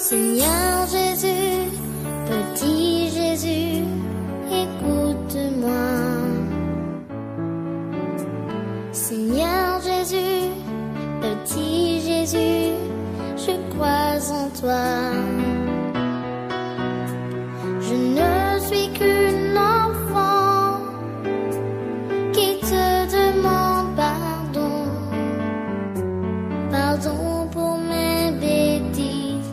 Seigneur Jésus, petit Jésus, écoute-moi. Seigneur Jésus, petit Jésus, je crois en toi. Je ne suis qu'une enfant qui te demande pardon. Pardon pour mes bêtises,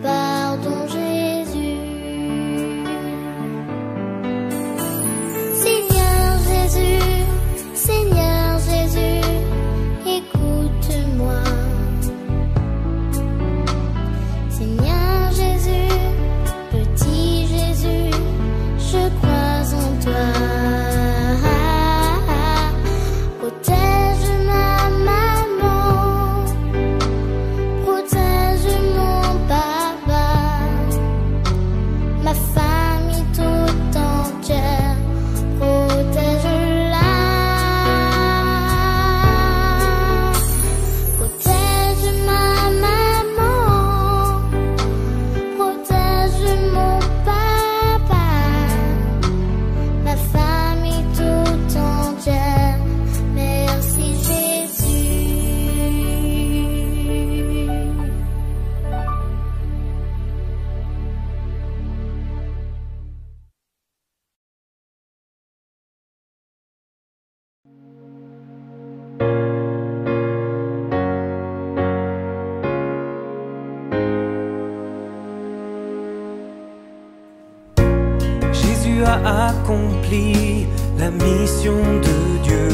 pardon Jésus. Seigneur Jésus, Seigneur Jésus, écoute-moi. Seigneur Jésus, petit Jésus, je crois en toi. Protège ma maman, protège mon papa, ma famille tout entière, protège-la. Protège ma maman, protège mon papa, ma famille tout entière. Merci Jésus. Jésus a accompli la mission de Dieu,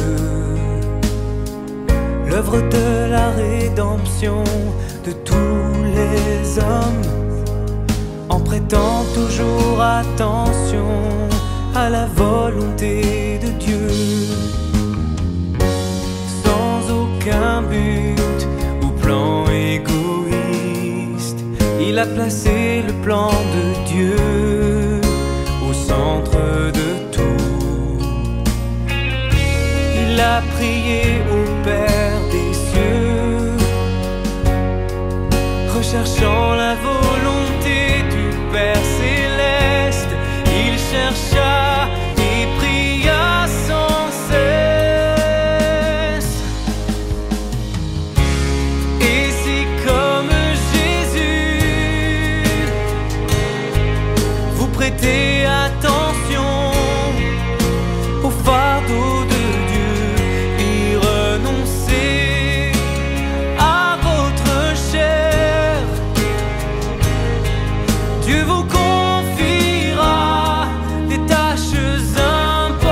l'œuvre de la rédemption de tous les hommes, en prêtant toujours attention à la volonté de Dieu, sans aucun but ou plan égoïste. Il a placé le plan de Dieu au centre de tout. Il a prié au Père des cieux, recherchant la volonté du Père céleste. Il chercha et pria sans cesse. Et c'est comme Jésus, vous prêtez attention au fardeau de Dieu et renoncez à votre chair. Dieu vous confiera des tâches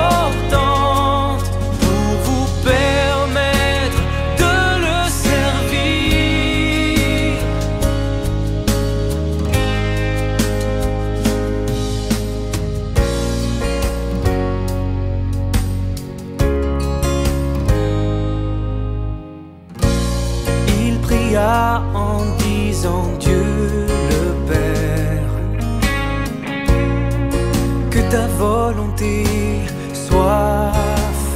importantes pour vous permettre de le servir. Il pria en disant: Dieu le Père, que ta volonté soit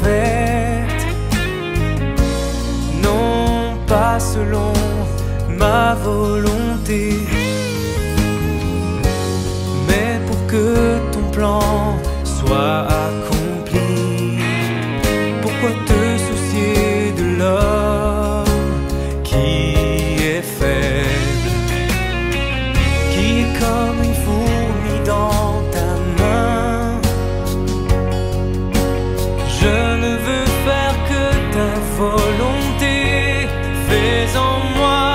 faite, non pas selon ma volonté, mais pour que ton plan soit accompli. Pourquoi te soucier de l'homme qui est faible, qui est comme une fourmi dans ta main? Je ne veux faire que ta volonté. Fais en moi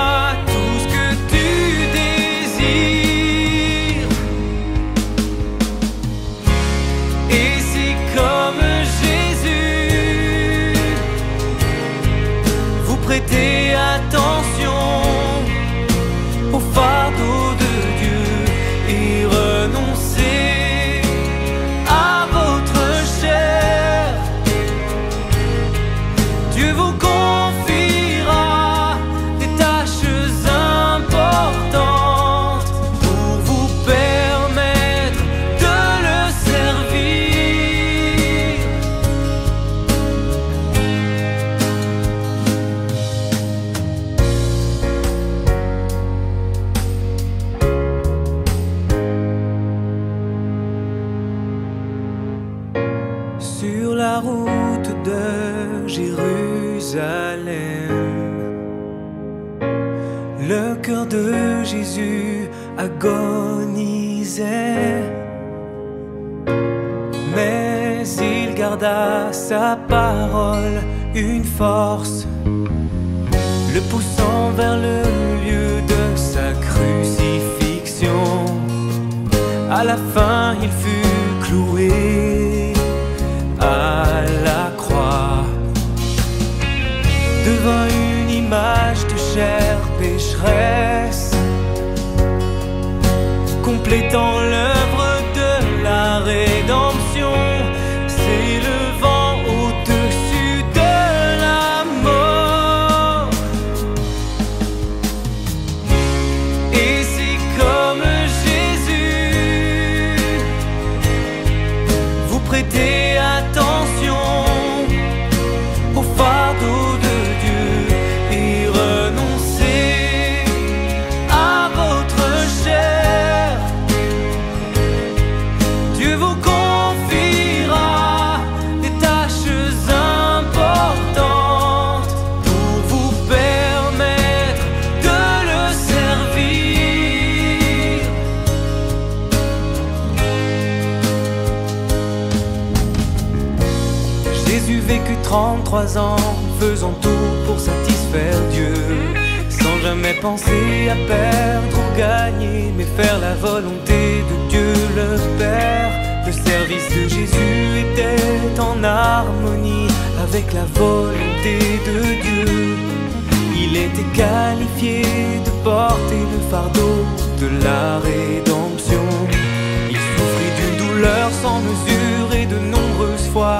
tout ce que tu désires. Et sur la route de Jérusalem. Le cœur de Jésus agonisait, mais il garda sa parole, une force le poussant vers le lieu de sa crucifixion. À la fin, il fut cloué à la croix, devant une image de chair pécheresse, complétant l'œuvre de la rédemption, s'élevant au-dessus de la mort. Et c'est comme Jésus, vous prêtez attention au fardeau de Dieu et renoncez à votre chair. Dieu vous confiera des tâches importantes pour vous permettre de le servir. Jésus vécut 33 ans, faisant tout pour satisfaire Dieu, sans jamais penser à perdre ou gagner, mais faire la volonté de Dieu le Père. Le service de Jésus était en harmonie avec la volonté de Dieu. Il était qualifié de porter le fardeau de la rédemption. Il souffrit d'une douleur sans mesure et de nombreuses fois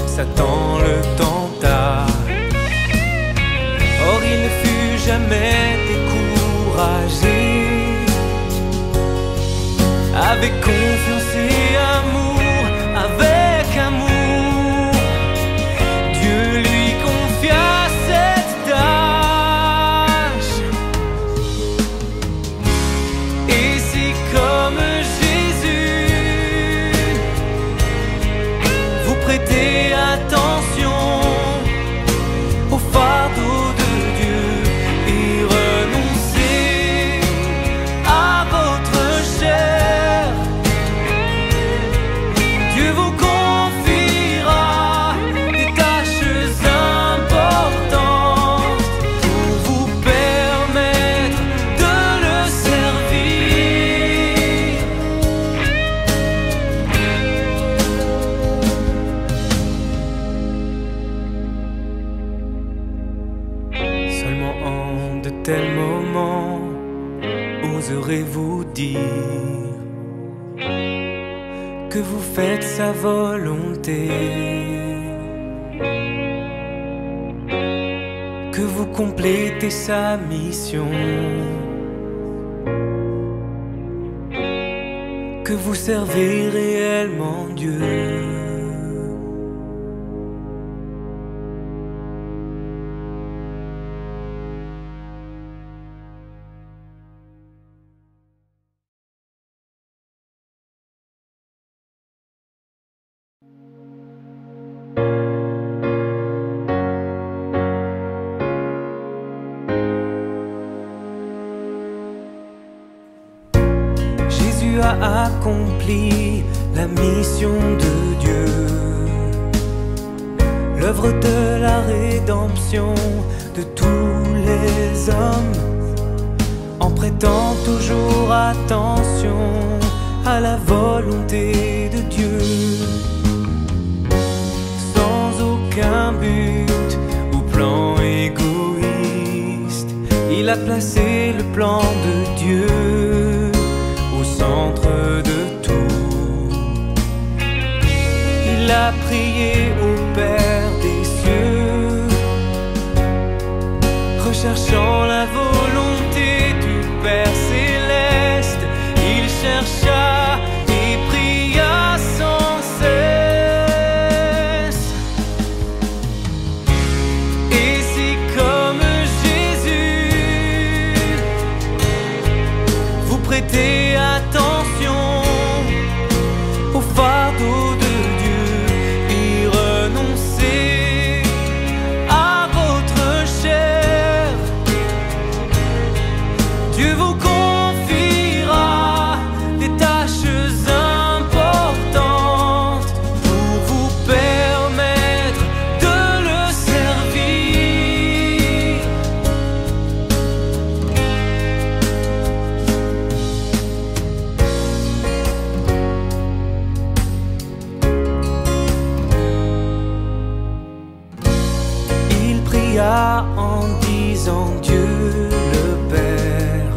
Satan le tenta. Or il ne fut jamais découragé. Avec confiance et amour, avec amour, Dieu lui confia cette tâche. Et c'est comme Jésus, vous prêtez attention au fardeau de Dieu et renoncez à votre chair. Dieu vous confiera des tâches importantes pour vous permettre de le servir. Seulement en de tels moments, oserez-vous dire que vous faites sa volonté, que vous complétez sa mission, que vous servez réellement Dieu. Jésus a accompli la mission de Dieu, l'œuvre de la rédemption de tous les hommes, en prêtant toujours attention à la volonté de Dieu, sans aucun but ou plan égoïste. Il a placé le plan de Dieu au centre de tout. Il a prié au Père des cieux, recherchant la volonté du Père céleste. Il chercha et pria sans cesse. Et c'est comme Jésus, vous prêtez attention au fardeau de Dieu et disant Dieu le Père,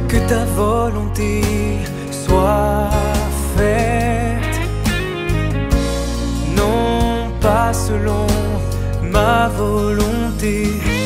que ta volonté soit faite, non pas selon ma volonté.